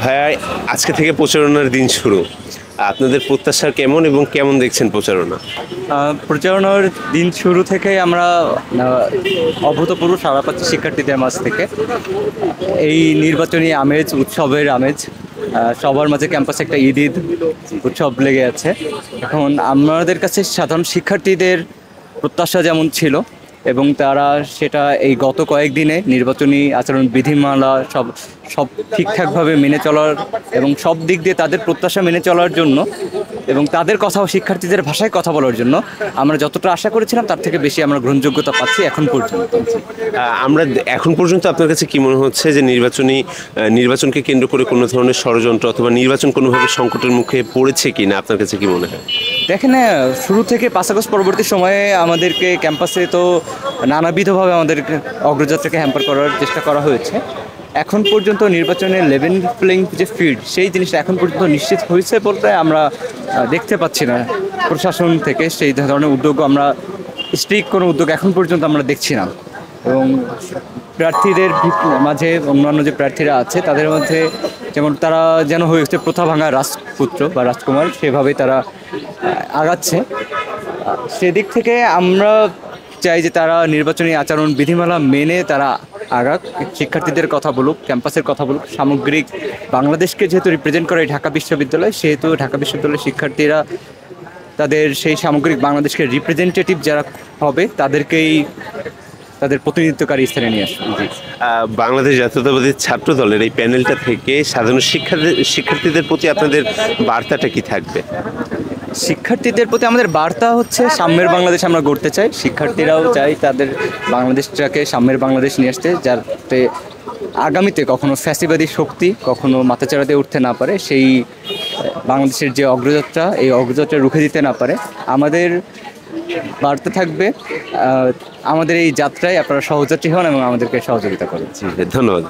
ভাইয়া, আজকে থেকে প্রচারণার দিন শুরু। আপনাদের প্রত্যাশা কেমন এবং কেমন দেখছেন প্রচারণা? প্রচারণার দিন শুরু থেকে আমরা অভূতপূর্ব সাড়া পাচ্ছি শিক্ষার্থীদের মাঝ থেকে। এই নির্বাচনী আমেজ, উৎসবের আমেজ, সবার মাঝে ক্যাম্পাসে একটা ঈদ ঈদ উৎসব লেগে আছে। এখন আমাদের কাছে সাধারণ শিক্ষার্থীদের প্রত্যাশা যেমন ছিল এবং তারা সেটা এই গত কয়েকদিনে নির্বাচনী আচরণ বিধিমালা সব সব ঠিকঠাকভাবে মেনে চলার এবং সব দিক দিয়ে তাদের প্রত্যাশা মেনে চলার জন্য এবং তাদের কথা শিক্ষার্থীদের ভাষায় কথা বলার জন্য আমরা যতটা আশা করেছিলাম তার থেকে বেশি আমরা গ্রহণযোগ্যতা পাচ্ছি এখন পর্যন্ত। আমরা এখন পর্যন্ত আপনার কাছে কি মনে হচ্ছে যে নির্বাচনকে কেন্দ্র করে কোনো ধরনের ষড়যন্ত্র অথবা নির্বাচন কোনোভাবে সংকটের মুখে পড়েছে কি না, আপনার কাছে কি মনে হয়? দেখেন, শুরু থেকে 5 আগস্ট পরবর্তী সময়ে আমাদেরকে ক্যাম্পাসে তো নানাবিধভাবে আমাদের অগ্রযাত্রাকে হ্যাম্পার করার চেষ্টা করা হয়েছে। এখন পর্যন্ত নির্বাচনের লেভেল প্লেইং যে ফিল্ড, সেই জিনিসটা এখন পর্যন্ত নিশ্চিত হয়েছে বলতে আমরা দেখতে পাচ্ছি না। প্রশাসন থেকে সেই ধরনের উদ্যোগ, আমরা স্ট্রিক্ট কোনো উদ্যোগ এখন পর্যন্ত আমরা দেখছি না। এবং প্রার্থীদের মাঝে অন্যান্য যে প্রার্থীরা আছে তাদের মধ্যে যেমন তারা যেন হয়েছে প্রথা ভাঙা রাজপুত্র বা রাজকুমার, সেভাবেই তারা আগাচ্ছে। সেদিক থেকে আমরা চাই যে তারা নির্বাচনী আচরণ বিধিমালা মেনে তারা আগাক, শিক্ষার্থীদের কথা বলুক, ক্যাম্পাসের কথা বলুক। সামগ্রিক বাংলাদেশকে যেহেতু রিপ্রেজেন্ট করে ঢাকা বিশ্ববিদ্যালয়, সেহেতু ঢাকা বিশ্ববিদ্যালয়ের শিক্ষার্থীরা তাদের সেই সামগ্রিক বাংলাদেশকে রিপ্রেজেন্টেটিভ যারা হবে তাদেরকেই তাদের প্রতিনিধিত্বকারী স্থানে নিয়ে আসবে। বাংলাদেশ জাতীয়তাবাদী ছাত্র দলের এই প্যানেলটা থেকে সাধারণ শিক্ষার্থীদের প্রতি আপনাদের বার্তাটা কি থাকবে? শিক্ষার্থীদের প্রতি আমাদের বার্তা হচ্ছে সাম্যের বাংলাদেশ আমরা গড়তে চাই। শিক্ষার্থীরাও চাই তাদের বাংলাদেশটাকে সাম্যের বাংলাদেশ নিয়ে আসতে, যাতে আগামীতে কখনো ফ্যাসিবাদী শক্তি কখনো মাথাচাড়া দিয়ে উঠতে না পারে, সেই বাংলাদেশের যে অগ্রযাত্রা, এই অগ্রযাত্রা রুখে দিতে না পারে। আমাদের বার্তা থাকবে আমাদের এই যাত্রায় আপনারা সহযাত্রী হন এবং আমাদেরকে সহযোগিতা করেন। ধন্যবাদ।